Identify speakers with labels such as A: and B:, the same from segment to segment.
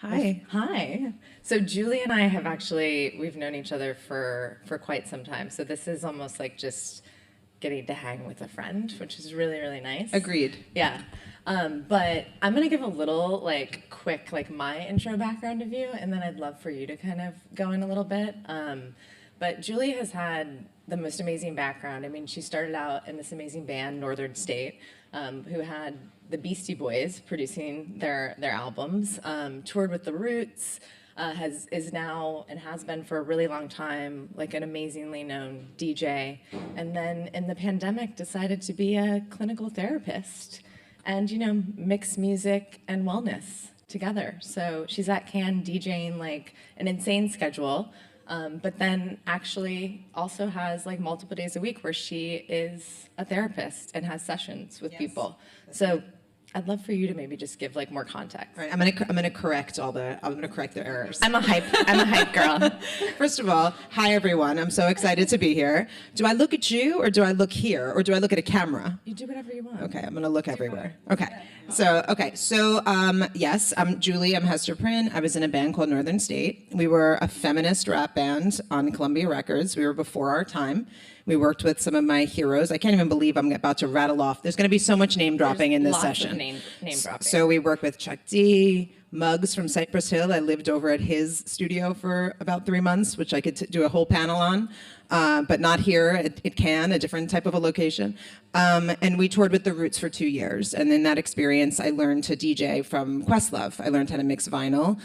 A: Hi.
B: Hi. So Julie and I have we've known each other for quite some time. So this is almost like just getting to hang with a friend, which is really, really nice.
A: Agreed.
B: Yeah. But I'm going to give a little quick my intro background of you, and then I'd love for you to kind of go in a little bit. But Julie has had the most amazing background. I mean, she started out in this amazing band, Northern State, who had the Beastie Boys producing their albums, toured with the Roots, is now and has been for a really long time like an amazingly known DJ, and then in the pandemic decided to be a clinical therapist and mix music and wellness together. So she's at Cannes DJing like an insane schedule. But then actually also has like multiple days a week where she is a therapist and has sessions with people. So I'd love for you to maybe just give like more context.
A: All right, I'm gonna correct the errors.
B: I'm a hype girl.
A: First of all, hi everyone. I'm so excited to be here. Do I look at you or do I look here or do I look at a camera?
B: You do whatever you want.
A: Okay, I'm gonna look everywhere. Okay. So yes, I'm Julie. I'm Hester Prynne. I was in a band called Northern State. We were a feminist rap band on Columbia Records. We were before our time. We worked with some of my heroes. I can't even believe I'm about to rattle off. There's going to be so much name dropping in this session.
B: Of name dropping.
A: So we worked with Chuck D, Muggs from Cypress Hill. I lived over at his studio for about 3 months, which I could do a whole panel on, but not here at Cannes, a different type of a location. And we toured with the Roots for 2 years. And in that experience, I learned to DJ from Questlove. I learned how to mix vinyl.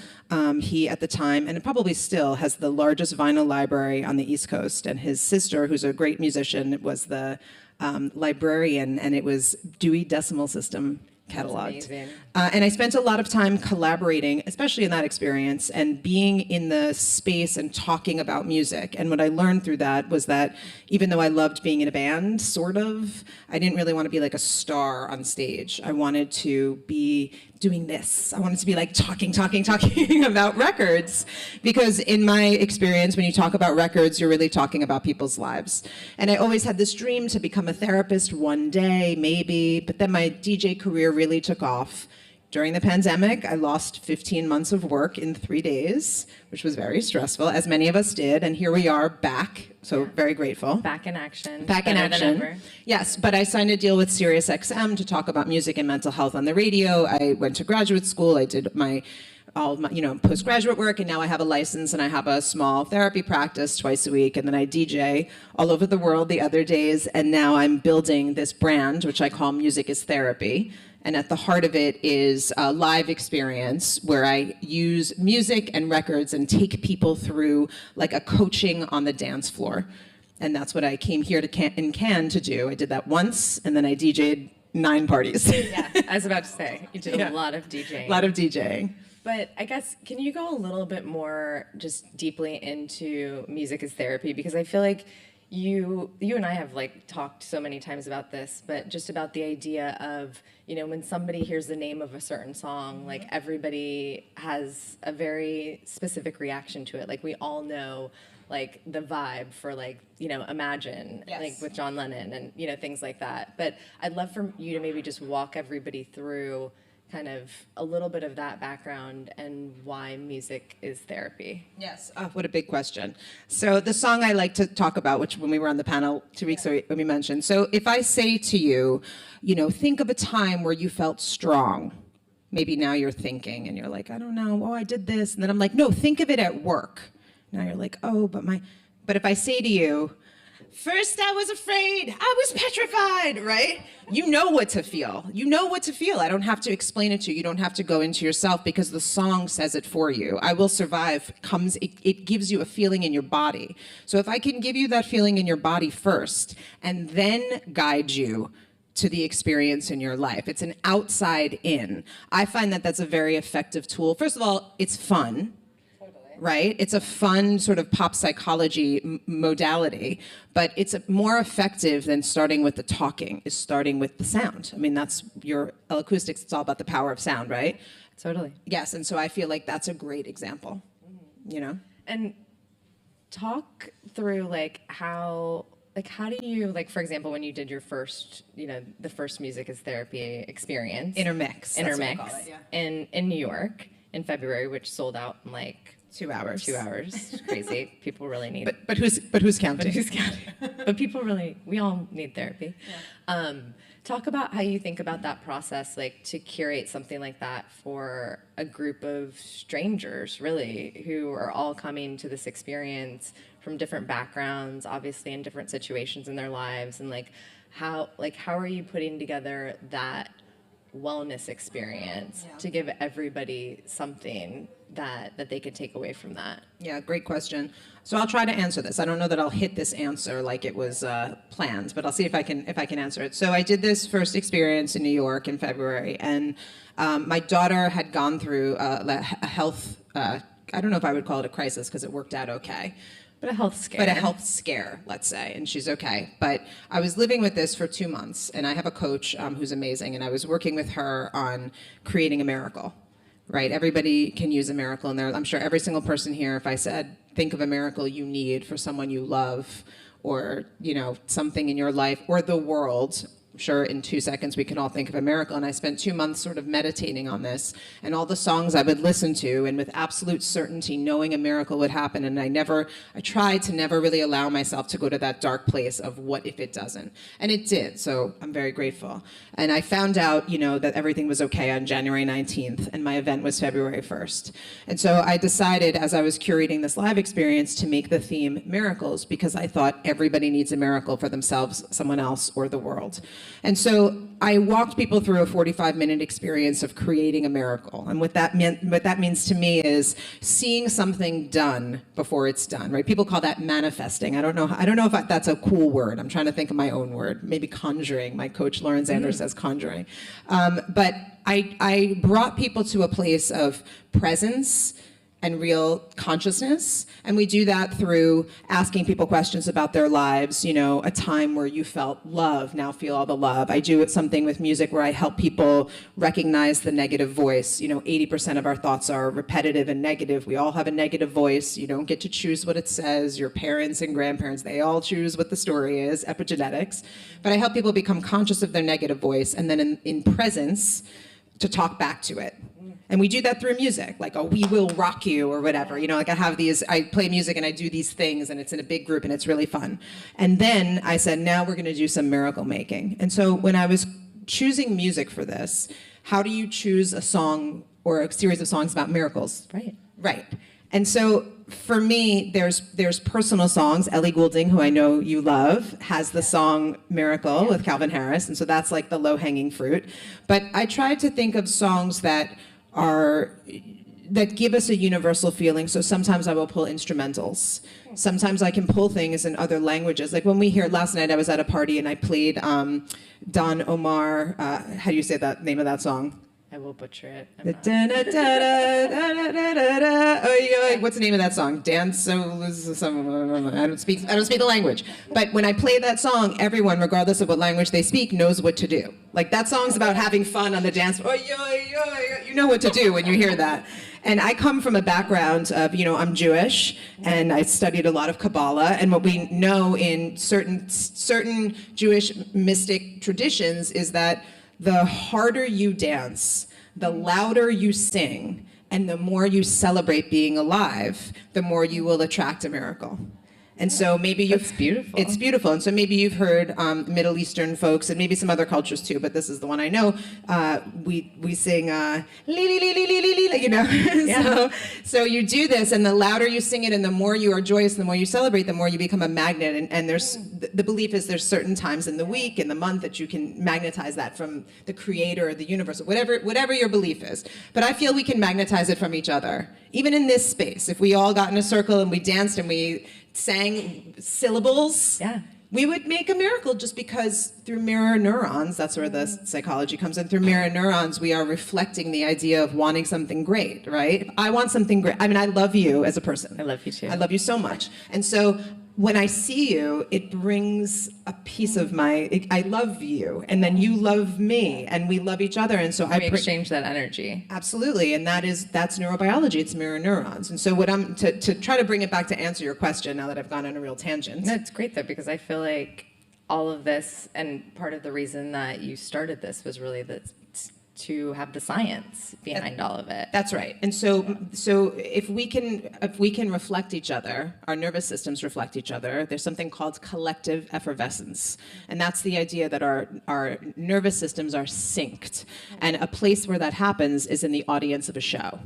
A: He, at the time, and probably still, has the largest vinyl library on the East Coast. And his sister, who's a great musician, was the librarian, and it was Dewey Decimal System cataloged. And I spent a lot of time collaborating, especially in that experience, and being in the space and talking about music. And what I learned through that was that even though I loved being in a band, sort of, I didn't really want to be like a star on stage. I wanted to be doing this. I wanted to be like talking about records, because in my experience, when you talk about records, you're really talking about people's lives. And I always had this dream to become a therapist one day, maybe, but then my DJ career really took off. During the pandemic, I lost 15 months of work in 3 days, which was very stressful, as many of us did, and here we are back, so very grateful.
B: Back in action.
A: Back in action. Yes, but I signed a deal with SiriusXM to talk about music and mental health on the radio. I went to graduate school, I did all my postgraduate work, and now I have a license and I have a small therapy practice twice a week, and then I DJ all over the world the other days, and now I'm building this brand, which I call Music is Therapy. And at the heart of it is a live experience where I use music and records and take people through like a coaching on the dance floor. And that's what I came here in Cannes to do. I did that once, and then I DJ'd 9 parties.
B: Yeah, I was about to say, you did a lot of DJing.
A: A lot of DJing.
B: But I guess, can you go a little bit more just deeply into Music as Therapy? Because I feel like you and I have like talked so many times about this, but just about the idea of, when somebody hears the name of a certain song, like everybody has a very specific reaction to it. Like we all know like the vibe for like, Imagine, yes, like with John Lennon and, things like that. But I'd love for you to maybe just walk everybody through kind of a little bit of that background and why music is therapy.
A: Yes, what a big question. So the song I like to talk about, which when we were on the panel 2 weeks ago, when we mentioned, so if I say to you, think of a time where you felt strong. Maybe now you're thinking and you're like, I don't know, I did this. And then I'm like, no, think of it at work. Now you're like, but if I say to you, first I was afraid, I was petrified, right? You know what to feel. You know what to feel. I don't have to explain it to you. You don't have to go into yourself because the song says it for you. I Will Survive it gives you a feeling in your body. So if I can give you that feeling in your body first and then guide you to the experience in your life, it's an outside in. I find that that's a very effective tool. First of all, it's fun. Right? It's a fun sort of pop psychology modality, but it's more effective than starting with the talking, is starting with the sound. I mean, that's your L-Acoustics, it's all about the power of sound, right?
B: Totally.
A: Yes, and so I feel like that's a great example,
B: And talk through how do you, for example, when you did your first, the first Music is Therapy experience.
A: Intermix.
B: In New York. in February, which sold out in like
A: 2 hours.
B: 2 hours. It's crazy. People really need.
A: But who's counting?
B: But who's counting? But people really, we all need therapy. Yeah. Talk about how you think about that process, like to curate something like that for a group of strangers, really, who are all coming to this experience from different backgrounds, obviously in different situations in their lives, and how are you putting together that wellness experience to give everybody something that they could take away from that?
A: Yeah, great question. So I'll try to answer this. I don't know that I'll hit this answer like it was planned, but I'll see if I can answer it. So I did this first experience in New York in February, and my daughter had gone through a health. I don't know if I would call it a crisis because it worked out okay.
B: But a health scare.
A: But a health scare, let's say, and she's okay. But I was living with this for 2 months, and I have a coach who's amazing, and I was working with her on creating a miracle, right? Everybody can use a miracle in there. I'm sure every single person here, if I said, think of a miracle you need for someone you love, or, something in your life, or the world, sure, in 2 seconds we can all think of a miracle. And I spent 2 months sort of meditating on this, and all the songs I would listen to, and with absolute certainty knowing a miracle would happen. And I tried to never really allow myself to go to that dark place of what if it doesn't. And it did, so I'm very grateful. And I found out, that everything was okay on January 19th, and my event was February 1st. And so I decided, as I was curating this live experience, to make the theme miracles, because I thought everybody needs a miracle for themselves, someone else, or the world. And so I walked people through a 45-minute experience of creating a miracle. And what that means to me is seeing something done before it's done, right? People call that manifesting. I don't know if that's a cool word. I'm trying to think of my own word. Maybe conjuring. My coach Lauren Zander says conjuring. But I brought people to a place of presence and real consciousness. And we do that through asking people questions about their lives, a time where you felt love, now feel all the love. I do something with music where I help people recognize the negative voice. 80% of our thoughts are repetitive and negative. We all have a negative voice. You don't get to choose what it says. Your parents and grandparents, they all choose what the story is, epigenetics. But I help people become conscious of their negative voice, and then in presence, to talk back to it. And we do that through music, like a "We Will Rock You" or whatever. I play music and I do these things, and it's in a big group and it's really fun. And then I said, now we're gonna do some miracle making. And so when I was choosing music for this, how do you choose a song or a series of songs about miracles? Right. And so for me, there's personal songs. Ellie Goulding, who I know you love, has the song Miracle with Calvin Harris. And so that's like the low-hanging fruit. But I tried to think of songs that give us a universal feeling. So sometimes I will pull instrumentals. Sometimes I can pull things in other languages. Like when we hear, last night I was at a party and I played Don Omar, how do you say that name of that song?
B: I will butcher it.
A: What's the name of that song? Dance. I don't speak the language. But when I play that song, everyone, regardless of what language they speak, knows what to do. Like that song's about having fun on the dance floor. You know what to do when you hear that. And I come from a background of, I'm Jewish, and I studied a lot of Kabbalah, and what we know in certain Jewish mystic traditions is that the harder you dance, the louder you sing, and the more you celebrate being alive, the more you will attract a miracle. And so maybe
B: That's beautiful.
A: It's beautiful. And so maybe you've heard Middle Eastern folks, and maybe some other cultures too, but this is the one I know. We sing li li li li li li li,
B: Yeah.
A: So you do this, and the louder you sing it, and the more you are joyous, the more you celebrate, the more you become a magnet. And there's the belief is there's certain times in the week, in the month, that you can magnetize that from the creator or the universe, whatever your belief is. But I feel we can magnetize it from each other. Even in this space, if we all got in a circle and we danced and we sang syllables, we would make a miracle, just because through mirror neurons, that's where the psychology comes in, through mirror neurons, we are reflecting the idea of wanting something great, right? If I want something great, I love you as a person.
B: I love you too.
A: I love you so much. And so when I see you, it brings a piece of I love you, and then you love me, and we love each other, and so
B: we exchange that energy.
A: Absolutely, and that's neurobiology. It's mirror neurons. And so what to try to bring it back to answer your question, now that I've gone on a real tangent.
B: No, it's great though, because I feel like all of this, and part of the reason that you started this was really to have the science behind all of it.
A: That's right. And so if we can reflect each other, our nervous systems reflect each other, there's something called collective effervescence. And that's the idea that our nervous systems are synced. And a place where that happens is in the audience of a show.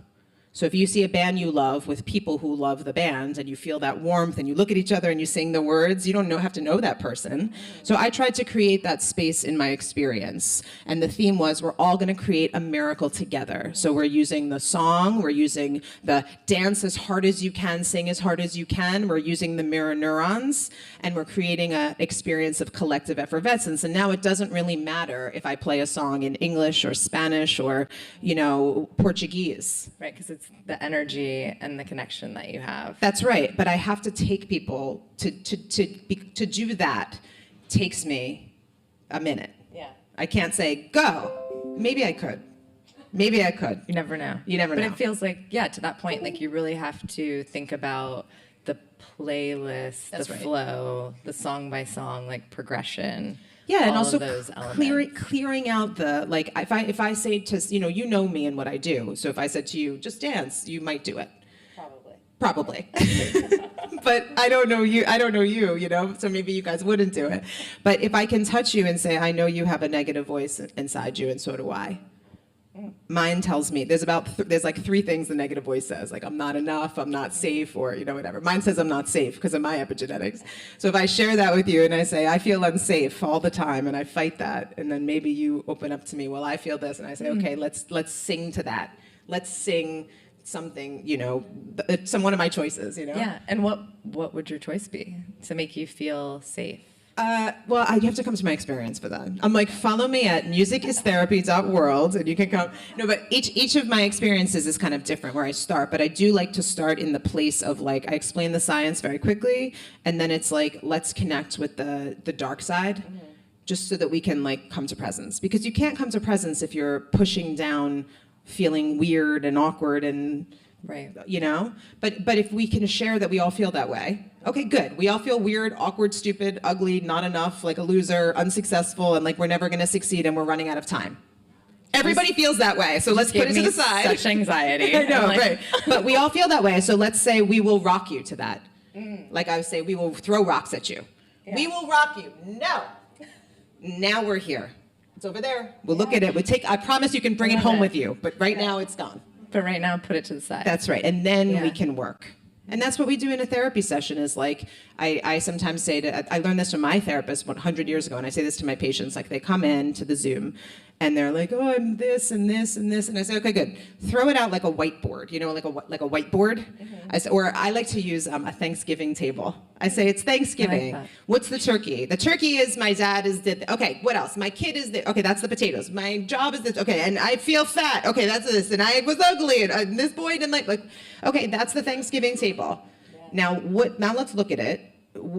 A: So if you see a band you love with people who love the band and you feel that warmth and you look at each other and you sing the words, you don't have to know that person. So I tried to create that space in my experience. And the theme was we're all going to create a miracle together. So we're using the song, we're using the dance as hard as you can, sing as hard as you can, we're using the mirror neurons, and we're creating an experience of collective effervescence. And now it doesn't really matter if I play a song in English or Spanish or, Portuguese.
B: Right, because it's the energy and the connection that you have.
A: That's right, but I have to take people to do that. Takes me a minute.
B: Yeah.
A: I can't say go. Maybe I could.
B: You never know.
A: You never know.
B: But it feels like, to that point, like you really have to think about the playlist,
A: That's
B: the
A: right.
B: flow, the song by song, like progression.
A: Yeah, and
B: all
A: also
B: of those elements.
A: clearing out the, like, if I say to, you know me and what I do. So if I said to you, just dance, you might do it. Probably. But I don't know you, so maybe you guys wouldn't do it. But if I can touch you and say, I know you have a negative voice inside you, and so do I. Mine tells me, there's like three things the negative voice says, like I'm not enough, I'm not safe, or whatever. Mine says I'm not safe because of my epigenetics. So if I share that with you and I say I feel unsafe all the time and I fight that, and then maybe you open up to me, well, I feel this, and I say, okay, let's sing to that. Let's sing something, one of my choices,
B: Yeah, and what would your choice be to make you feel safe?
A: Well, you have to come to my experience for that. I'm like, follow me at musicistherapy.world, and you can come. No, but each of my experiences is kind of different where I start, but I do like to start in the place of, like, I explain the science very quickly, and then it's like, let's connect with the dark side, just so that we can, like, come to presence. Because you can't come to presence if you're pushing down, feeling weird and awkward and...
B: Right.
A: But if we can share that we all feel that way, okay, good. We all feel weird, awkward, stupid, ugly, not enough, like a loser, unsuccessful, and like we're never going to succeed and we're running out of time. Everybody feels that way, so let's put it to the side.
B: Such anxiety.
A: I know, right? But we all feel that way, so let's say we will rock you to that. Like I would say, we will throw rocks at you. Yeah. We will rock you. No. Now we're here. It's over there. We'll look at it. I promise you can bring it home with you, but right now it's gone.
B: But right now, put it to the side.
A: That's right. And then we can work. And that's what we do in a therapy session is, like, I sometimes say I learned this from my therapist 100 years ago, and I say this to my patients, like, they come in to the Zoom, and they're like, oh, I'm this and this and this. And I say, okay, good. Throw it out like a whiteboard, like a whiteboard. Or I like to use a Thanksgiving table. I say, it's Thanksgiving.
B: Like
A: What's the turkey? The turkey is my dad is the, okay, what else? My kid is the, okay, that's the potatoes. My job is this, okay, and I feel fat. Okay, that's this. And I was ugly, and this boy didn't like, okay, that's the Thanksgiving table. Yeah. Now let's look at it.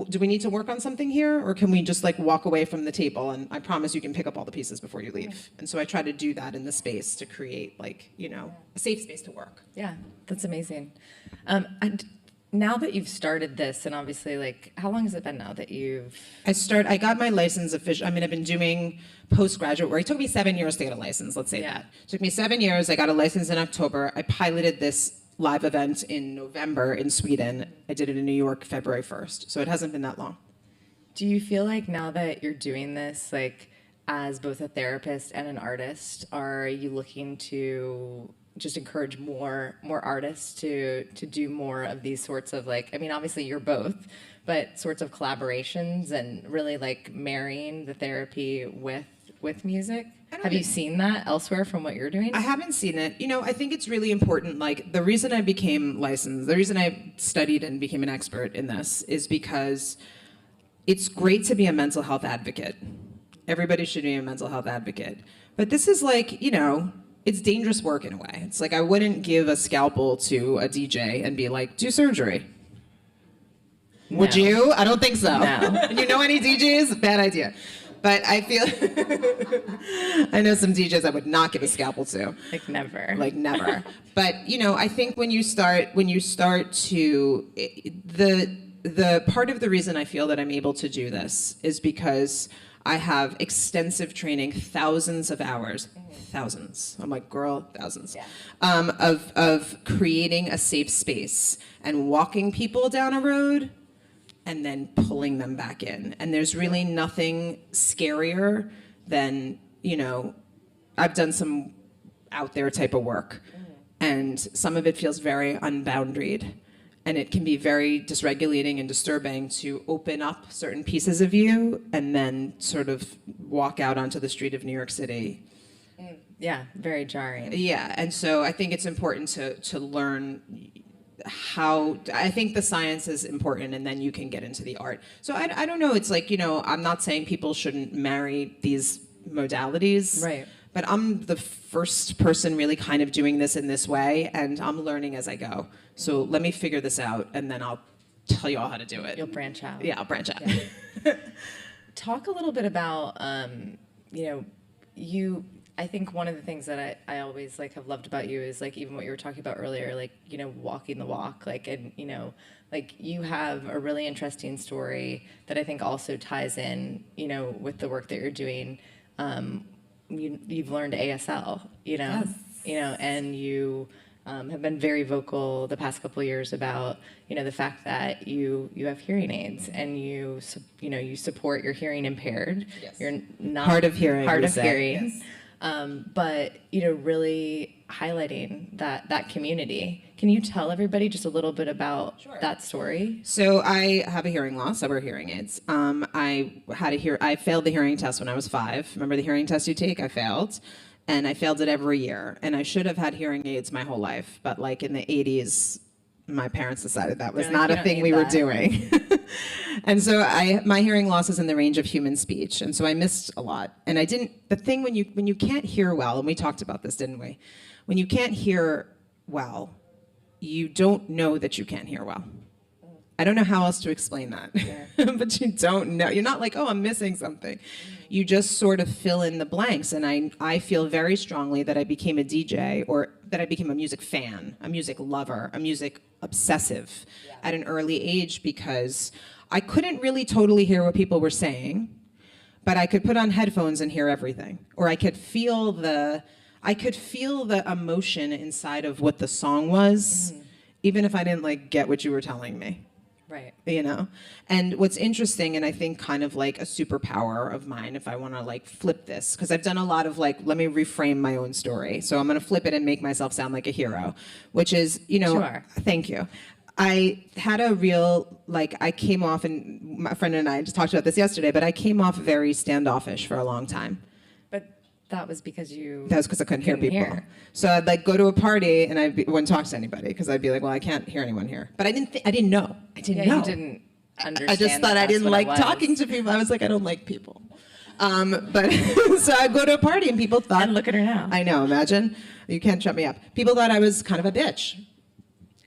A: Do we need to work on something here, or can we just, like, walk away from the table and I promise you can pick up all the pieces before you leave? And so I try to do that in the space to create, like, a safe space to work.
B: Yeah, that's amazing. And now that you've started this, and obviously, like, how long has it been now that you've...
A: I got my license official. I've been doing postgraduate work. It took me 7 years to get a license, let's say that. It took me 7 years. I got a license in October. I piloted this live event in November in Sweden. I did it in New York February 1st. So it hasn't been that long.
B: Do you feel like now that you're doing this, like, as both a therapist and an artist, are you looking to just encourage more artists to do more of these sorts of, like, I mean, obviously you're both, but sorts of collaborations and really, like, marrying the therapy with music? Have you seen that elsewhere from what you're doing?
A: I haven't seen it. I think it's really important. Like, the reason I became licensed, the reason I studied and became an expert in this is because it's great to be a mental health advocate. Everybody should be a mental health advocate. But this is like, it's dangerous work in a way. It's like I wouldn't give a scalpel to a DJ and be like, do surgery. No. Would you? I don't think so.
B: No.
A: You know any DJs? Bad idea. But I feel, I know some DJs I would not give a scalpel to.
B: Like never.
A: Like never. But, I think when you start to, the part of the reason I feel that I'm able to do this is because I have extensive training, thousands of hours thousands. I'm like, girl, thousands.
B: Yeah.
A: Of creating a safe space and walking people down a road and then pulling them back in. And there's really nothing scarier than, I've done some out there type of work. And some of it feels very unboundaried. And it can be very dysregulating and disturbing to open up certain pieces of you and then sort of walk out onto the street of New York City.
B: Yeah, very jarring.
A: Yeah, and so I think it's important to learn how, I think the science is important and then you can get into the art. So I don't know, it's like, I'm not saying people shouldn't marry these modalities.
B: Right.
A: But I'm the first person really kind of doing this in this way, and I'm learning as I go. So let me figure this out, and then I'll tell you all how to do it.
B: You'll branch out.
A: Yeah, I'll branch out.
B: Yeah. Talk a little bit about, I think one of the things that I always have loved about you is even what you were talking about earlier, walking the walk, and you have a really interesting story that I think also ties in, with the work that you're doing. You've learned ASL,
A: Yes.
B: And you have been very vocal the past couple of years about, the fact that you have hearing aids and you support your hearing impaired.
A: Yes.
B: You're not
A: Hard of hearing.
B: hard
A: we
B: of
A: say.
B: hearing.
A: Yes.
B: But really highlighting that community. Can you tell everybody just a little bit about that story?
A: So I have a hearing loss. I wear hearing aids. I failed the hearing test when I was 5. Remember the hearing test you take? I failed. And I failed it every year. And I should have had hearing aids my whole life. But in the 80s, my parents decided that was not a thing we were doing. And so my hearing loss is in the range of human speech. And so I missed a lot. And the thing when you can't hear well, and we talked about this, didn't we? When you can't hear well, you don't know that you can't hear well. I don't know how else to explain that. Yeah. But you don't know. You're not like, oh, I'm missing something. You just sort of fill in the blanks. And I feel very strongly that I became a DJ, or that I became a music fan, a music lover, a music obsessive at an early age, because I couldn't really totally hear what people were saying, but I could put on headphones and hear everything. Or I could feel the emotion inside of what the song was, even if I didn't get what you were telling me.
B: Right.
A: And what's interesting, and I think kind of a superpower of mine, if I want to flip this, because I've done a lot of let me reframe my own story. So I'm going to flip it and make myself sound like a hero, which is,
B: Sure.
A: Thank you. I had a real, I came off, and my friend and I just talked about this yesterday, but I came off very standoffish for a long time.
B: That was because
A: I couldn't hear people. So I'd go to a party and I wouldn't talk to anybody because I'd be like, well, I can't hear anyone here. But I didn't know. I didn't know.
B: You didn't understand.
A: I just thought I didn't like talking to people. I was like, I don't like people. But so I'd go to a party and people thought.
B: And look at her now.
A: I know. Imagine. You can't shut me up. People thought I was kind of a bitch.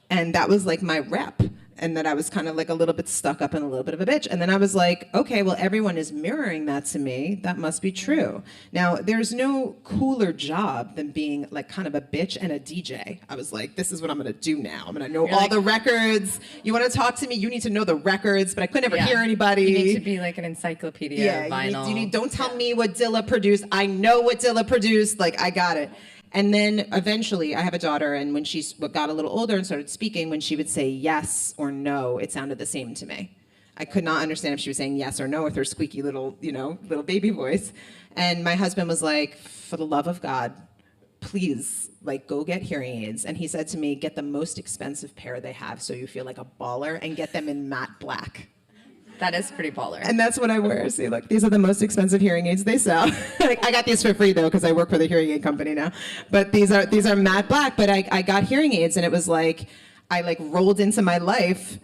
A: And that was my rep. And that I was kind of a little bit stuck up and a little bit of a bitch. And then I was like, okay, well, everyone is mirroring that to me. That must be true. Now, there's no cooler job than being kind of a bitch and a DJ. I was like, this is what I'm going to do now. I'm going to know all the records. You want to talk to me? You need to know the records, but I could never hear anybody.
B: You need to be an encyclopedia of vinyl.
A: Don't tell me what Dilla produced. I know what Dilla produced. I got it. And then eventually, I have a daughter, and when she got a little older and started speaking, when she would say yes or no, it sounded the same to me. I could not understand if she was saying yes or no with her squeaky little baby voice. And my husband was like, for the love of God, please, go get hearing aids. And he said to me, get the most expensive pair they have so you feel like a baller, and get them in matte black.
B: That is pretty baller.
A: And that's what I wear. See, look, these are the most expensive hearing aids they sell. I got these for free though, because I work for the hearing aid company now. But these are matte black. But I got hearing aids, and it was I rolled into my life,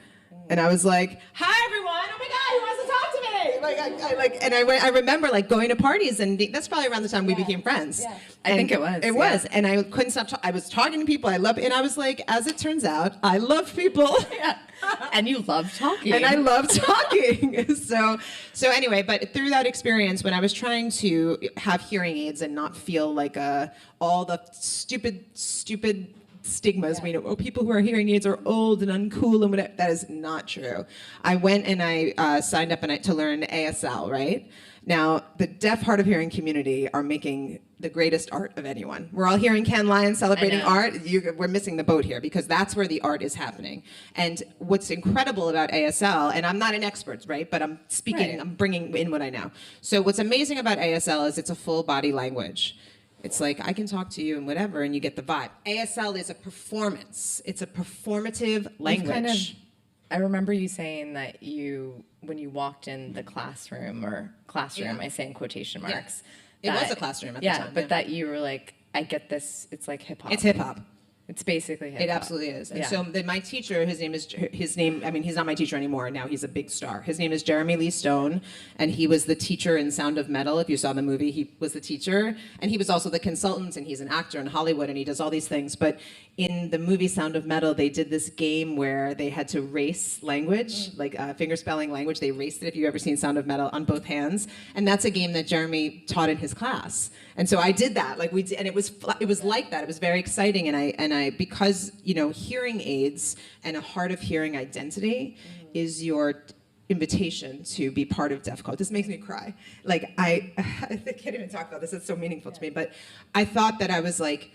A: and I was like, "Hi everyone! Oh my God, who wants to talk to me?" I remember going to parties, and that's probably around the time we became friends.
B: Yeah. I think it was.
A: It was, and I couldn't stop. I was talking to people. And I was like, as it turns out, I love people.
B: Yeah. And you love talking.
A: And I love talking. So anyway, but through that experience, when I was trying to have hearing aids and not feel all the stupid stigmas. We know, oh, people who are hearing aids are old and uncool and whatever. That is not true. I went and I signed up to learn ASL, right? Now, the deaf hard of hearing community are making the greatest art of anyone. We're all hearing Ken Lyons celebrating art. We're missing the boat here because that's where the art is happening. And what's incredible about ASL, and I'm not an expert, right? But I'm speaking, right. I'm bringing in what I know. So what's amazing about ASL is it's a full body language. It's like, I can talk to you and whatever, and you get the vibe. ASL is a performance. It's a performative language.
B: I remember you saying that when you walked in the classroom, yeah. I say in quotation marks.
A: Yeah. It was a classroom at the time.
B: But that you were like, I get this, it's like hip hop.
A: It's hip hop.
B: It's basically hip hop.
A: It absolutely is. And so my teacher, he's not my teacher anymore. Now he's a big star. His name is Jeremy Lee Stone, and he was the teacher in Sound of Metal. If you saw the movie, he was the teacher, and he was also the consultant, and he's an actor in Hollywood, and he does all these things. But in the movie Sound of Metal, they did this game where they had to race language, like finger spelling language. They raced it, if you've ever seen Sound of Metal, on both hands. And that's a game that Jeremy taught in his class. And so I did that, and it was like that. It was very exciting, and I because hearing aids and a hard of hearing identity is your invitation to be part of Deaf Cult. This makes me cry. Like I can't even talk about this. It's so meaningful to me. But I thought that I was like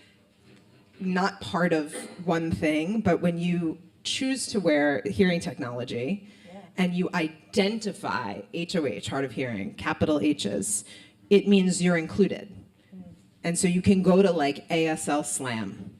A: not part of one thing, but when you choose to wear hearing technology and you identify HOH, hard of hearing, capital H's, it means you're included. And so you can go to like ASL Slam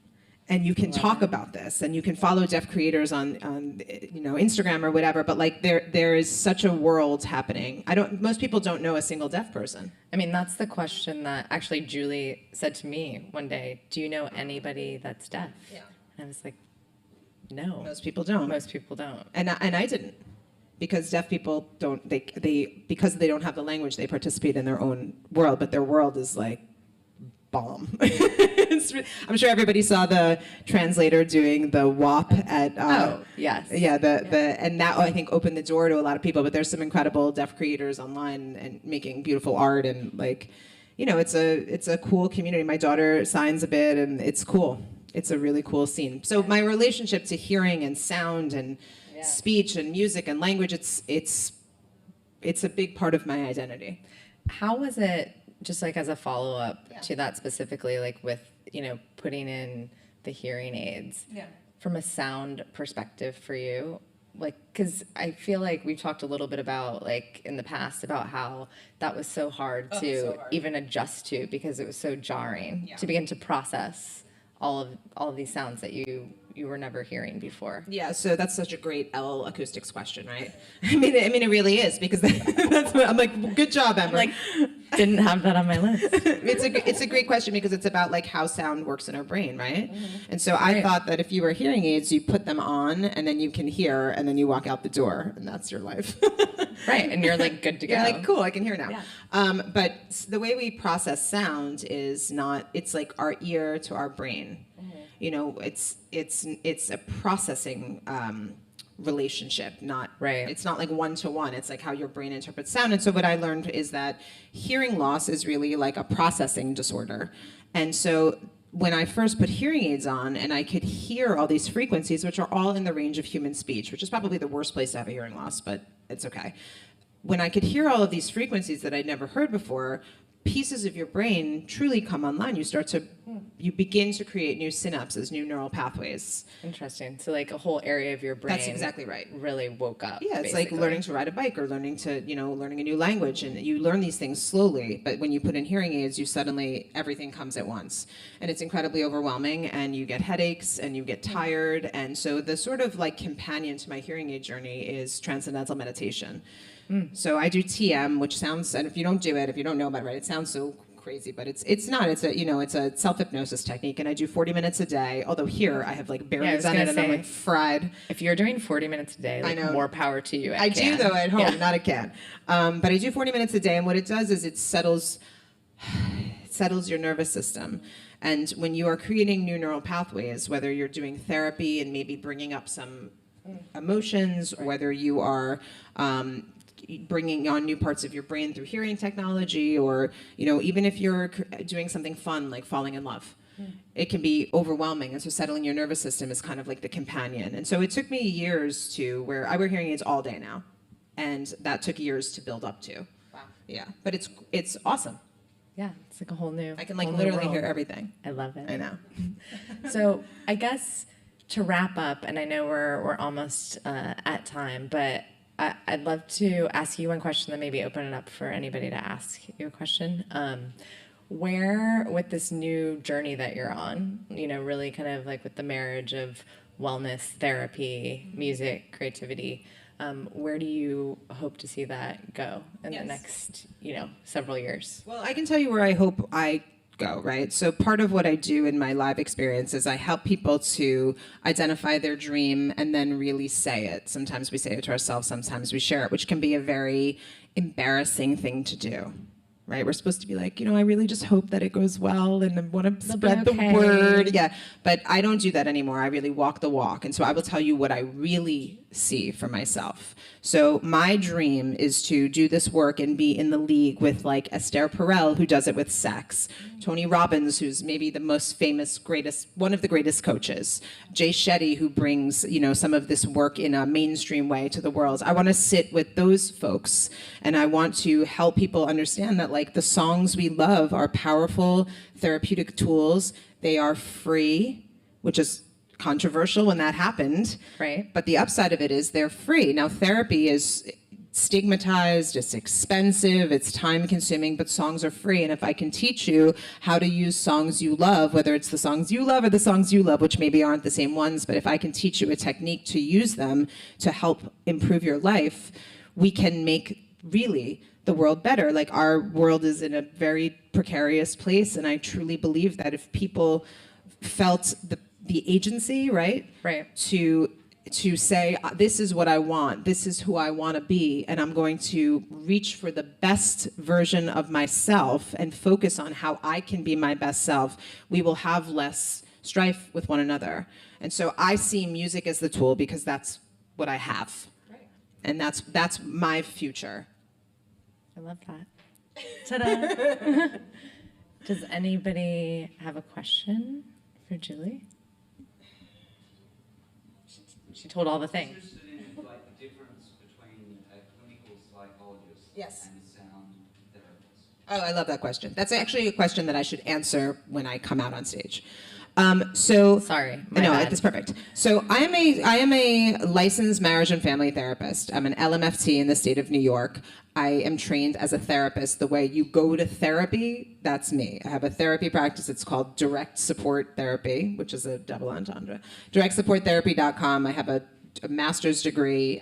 A: and you can talk about this and you can follow deaf creators on Instagram or whatever, but like there is such a world happening. Most people don't know a single deaf person.
B: I mean, that's the question that actually Julie said to me one day. Do you know anybody that's deaf? Yeah. And I was like, no.
A: Most people don't.
B: Most people don't.
A: And I didn't. Because deaf people because they don't have the language, they participate in their own world, but their world is like bomb. I'm sure everybody saw the translator doing the WAP at
B: yes.
A: And that I think opened the door to a lot of people, but there's some incredible deaf creators online and making beautiful art, and like it's a cool community. My daughter signs a bit, and it's cool. It's a really cool scene. So my relationship to hearing and sound and speech and music and language, it's a big part of my identity.
B: How was it, just like as a follow-up to that specifically, like with putting in the hearing aids from a sound perspective for you? Like, because I feel like we've talked a little bit about, like, in the past about how that was so hard to even adjust to, because it was so jarring to begin to process all of these sounds that you were never hearing before.
A: Yeah, so that's such a great L-Acoustics question, right? I mean, it really is, because that's what I'm like. Good job, Ember.
B: Like, didn't have that on my list.
A: It's a great question, because it's about like how sound works in our brain, right? Mm-hmm. And so I thought that if you were hearing aids, you put them on, and then you can hear, and then you walk out the door, and that's your life.
B: Right, and you're like good to go.
A: You're like, cool, I can hear now. Yeah. But the way we process sound is it's like our ear to our brain. Mm-hmm. It's a processing relationship, it's not like one-to-one. It's like how your brain interprets sound. And so what I learned is that hearing loss is really like a processing disorder. And so when I first put hearing aids on and I could hear all these frequencies, which are all in the range of human speech, which is probably the worst place to have a hearing loss, but it's okay. When I could hear all of these frequencies that I'd never heard before, pieces of your brain truly come online. You begin to create new synapses, new neural pathways.
B: Interesting. So like a whole area of your brain.
A: That's exactly right.
B: Really woke up.
A: Yeah, it's basically like learning to ride a bike or learning a new language, and you learn these things slowly. But when you put in hearing aids, everything comes at once, and it's incredibly overwhelming. And you get headaches, and you get tired. And so the sort of like companion to my hearing aid journey is transcendental meditation. So I do TM, which sounds, and if you don't know about it, it sounds so crazy, but it's not. It's a self-hypnosis technique, and I do 40 minutes a day. Although here I have like barely done it, and I'm like fried.
B: If you're doing 40 minutes a day, like, more power to you.
A: I do though at home, not at Can. But I do 40 minutes a day, and what it does is it settles your nervous system. And when you are creating new neural pathways, whether you're doing therapy and maybe bringing up some emotions, whether you are bringing on new parts of your brain through hearing technology, or even if you're doing something fun like falling in love, it can be overwhelming. And so settling your nervous system is kind of like the companion. And so it took me years to where I wear hearing aids all day now. And that took years to build up to.
B: Wow.
A: Yeah, but it's awesome.
B: Yeah, it's like a whole new.
A: I can like
B: whole new
A: literally
B: world.
A: hear everything.
B: I love it.
A: I know.
B: So I guess to wrap up, and I know we're almost at time, but I'd love to ask you one question, then maybe open it up for anybody to ask you a question. Where, with this new journey that you're on, you know, really kind of like with the marriage of wellness, therapy, music, creativity, where do you hope to see that go in the next, you know, several years?
A: Well, I can tell you where I hope I go, right? So part of what I do in my live experience is I help people to identify their dream and then really say it. Sometimes we say it to ourselves, sometimes we share it, which can be a very embarrassing thing to do. Right? We're supposed to be like, you know, I really just hope that it goes well and I want to spread the word. Yeah. But I don't do that anymore. I really walk the walk. And so I will tell you what I really see for myself. So my dream is to do this work and be in the league with like Esther Perel, who does it with sex, Tony Robbins, who's maybe the most famous, one of the greatest coaches, Jay Shetty, who brings, you know, some of this work in a mainstream way to the world. I want to sit with those folks and I want to help people understand that like the songs we love are powerful therapeutic tools. They are free, which is controversial when that happened.
B: Right.
A: But the upside of it is they're free. Now, therapy is stigmatized, it's expensive, it's time consuming, but songs are free. And if I can teach you how to use songs you love, whether it's the songs you love or the songs you love, which maybe aren't the same ones, but if I can teach you a technique to use them to help improve your life, we can make really the world better. Like our world is in a very precarious place. And I truly believe that if people felt the agency, right? To say, this is what I want, this is who I want to be, and I'm going to reach for the best version of myself and focus on how I can be my best self, we will have less strife with one another. And so I see music as the tool because that's what I have. Right. And that's my future.
B: I love that. Ta-da! Does anybody have a question for Julie? She told all the things.
C: I'm interested in like the difference between a clinical psychologist and a sound therapist.
A: Oh, I love that question. That's actually a question that I should answer when I come out on stage.
B: Sorry, my
A: no,
B: bad.
A: that's perfect. So I am a licensed marriage and family therapist. I'm an LMFT in the state of New York. I am trained as a therapist. The way you go to therapy, that's me. I have a therapy practice. It's called Direct Support Therapy, which is a double entendre. DirectSupportTherapy.com. I have a master's degree.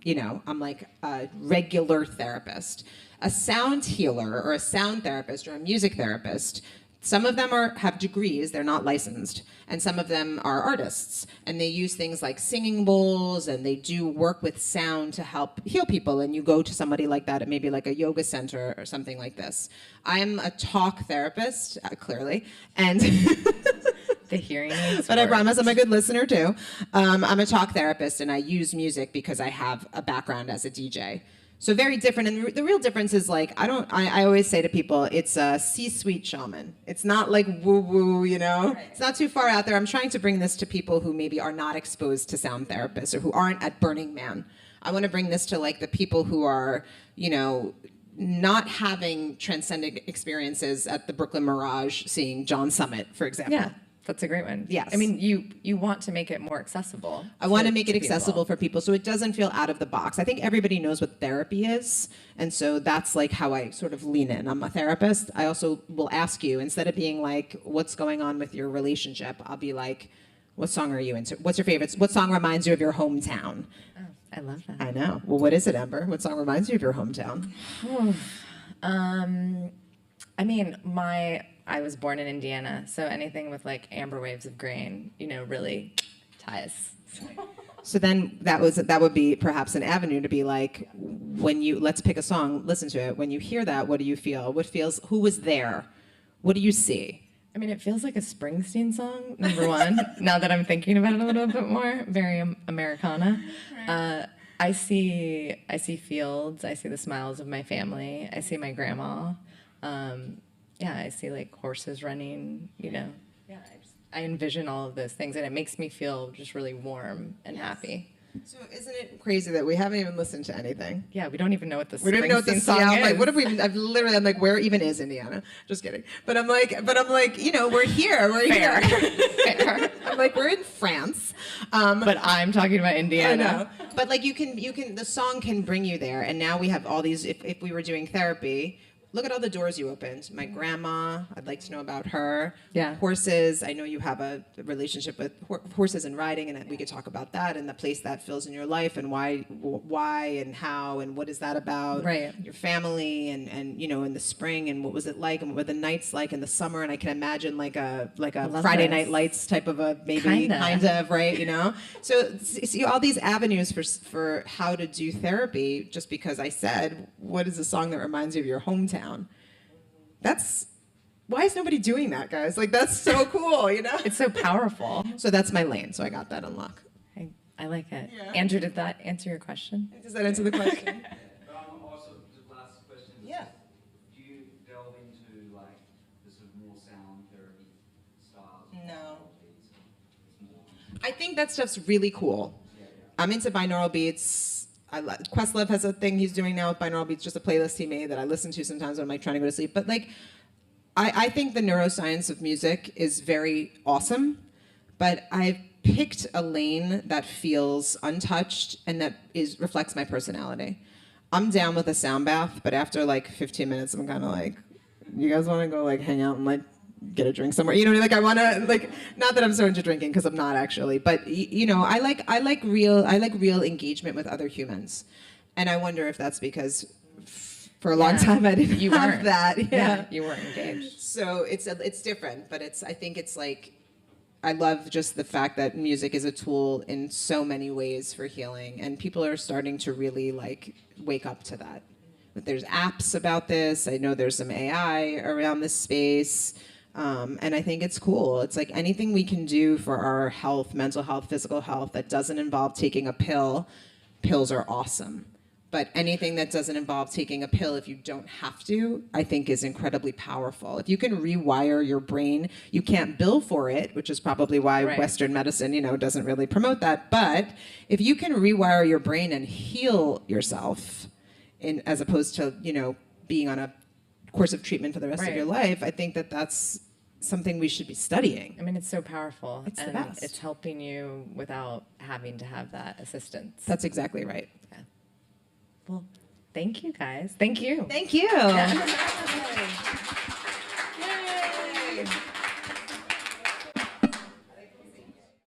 A: You know, I'm like a regular therapist. A sound healer or a sound therapist or a music therapist, some of them have degrees, they're not licensed, and some of them are artists, and they use things like singing bowls, and they do work with sound to help heal people, and you go to somebody like that at maybe like a yoga center or something like this. I'm a talk therapist, clearly, and
B: the hearing aids
A: but I promise I'm a good listener too. I'm a talk therapist, and I use music because I have a background as a DJ. So very different, and the real difference is like, I always say to people, it's a C-suite shaman. It's not like woo-woo, you know? Right. It's not too far out there. I'm trying to bring this to people who maybe are not exposed to sound therapists or who aren't at Burning Man. I want to bring this to like the people who are, you know, not having transcendent experiences at the Brooklyn Mirage, seeing John Summit, for example.
B: Yeah. That's a great one.
A: Yes.
B: I mean, you want to make it more accessible.
A: I want to make it accessible for people so it doesn't feel out of the box. I think everybody knows what therapy is, and so that's like how I sort of lean in. I'm a therapist. I also will ask you, instead of being like, what's going on with your relationship, I'll be like, what song are you into? What's your favorite? What song reminds you of your hometown?
B: Oh, I love that.
A: I know. Well, what is it, Ember? What song reminds you of your hometown?
B: I mean, I was born in Indiana, so anything with like amber waves of grain, you know, really ties.
A: So then that would be perhaps an avenue to be like, let's pick a song, listen to it. When you hear that, what do you feel? Who was there? What do you see?
B: I mean, it feels like a Springsteen song, number one, now that I'm thinking about it a little bit more, very Americana. I see fields, I see the smiles of my family, I see my grandma. Yeah, I see like horses running, you know, Yeah, I envision all of those things, and it makes me feel just really warm and happy.
A: So isn't it crazy that we haven't even listened to anything?
B: Yeah, we don't even know what the
A: We don't even know what the
B: song
A: song.
B: is.
A: Like, what if we? I'm like, where even is Indiana? Just kidding. But I'm like, you know, we're here. We're
B: Fair.
A: here.
B: Fair.
A: I'm like, we're in France.
B: But I'm talking about Indiana.
A: I know. But like, you can. The song can bring you there. And now we have all these. If we were doing therapy. Look at all the doors you opened. My grandma, I'd like to know about her.
B: Yeah.
A: Horses, I know you have a relationship with horses and riding, and we could talk about that and the place that fills in your life and why and how and what is that about.
B: Right.
A: Your family and you know, in the spring and what was it like and what were the nights like in the summer, and I can imagine like a Friday Night Lights type of a maybe kind of, right, you know? So see all these avenues for how to do therapy, just because I said, what is a song that reminds you of your hometown? Why is nobody doing that, guys? Like, that's so cool, you know?
B: It's so powerful.
A: So that's my lane, so I got that unlocked.
B: I like it.
A: Yeah.
B: Andrew, did that answer your question?
A: Does that answer the question?
C: But I'm also, just last question.
A: Yeah.
C: Do you delve into like the sort of more sound therapy styles?
A: No.
C: It's more.
A: I think that stuff's really cool. I'm into binaural beats. Questlove has a thing he's doing now with binaural beats, just a playlist he made that I listen to sometimes when I'm like trying to go to sleep. But like, I think the neuroscience of music is very awesome, but I've picked a lane that feels untouched and that reflects my personality. I'm down with a sound bath, but after like 15 minutes, I'm kind of like, you guys want to go like hang out and like get a drink somewhere? You know, like I want to like, not that I'm so into drinking because I'm not actually, but you know, I like real engagement with other humans, and I wonder if that's because for a long time I didn't have that.
B: Yeah, you weren't engaged.
A: So it's different, but I think it's like, I love just the fact that music is a tool in so many ways for healing, and people are starting to really like wake up to that. But there's apps about this. I know there's some AI around this space. And I think it's cool. It's like anything we can do for our health, mental health, physical health, that doesn't involve taking a pill. Pills are awesome. But anything that doesn't involve taking a pill if you don't have to, I think is incredibly powerful. If you can rewire your brain, you can't bill for it, which is probably why Western medicine, you know, doesn't really promote that. But if you can rewire your brain and heal yourself, as opposed to, you know, being on a course of treatment for the rest of your life, I think that that's something we should be studying.
B: I mean, it's so powerful.
A: It's the
B: and
A: best.
B: It's helping you without having to have that assistance.
A: That's exactly right.
B: Yeah. Well, thank you guys. Thank you.
A: Thank you.
B: Yeah.
A: Yay.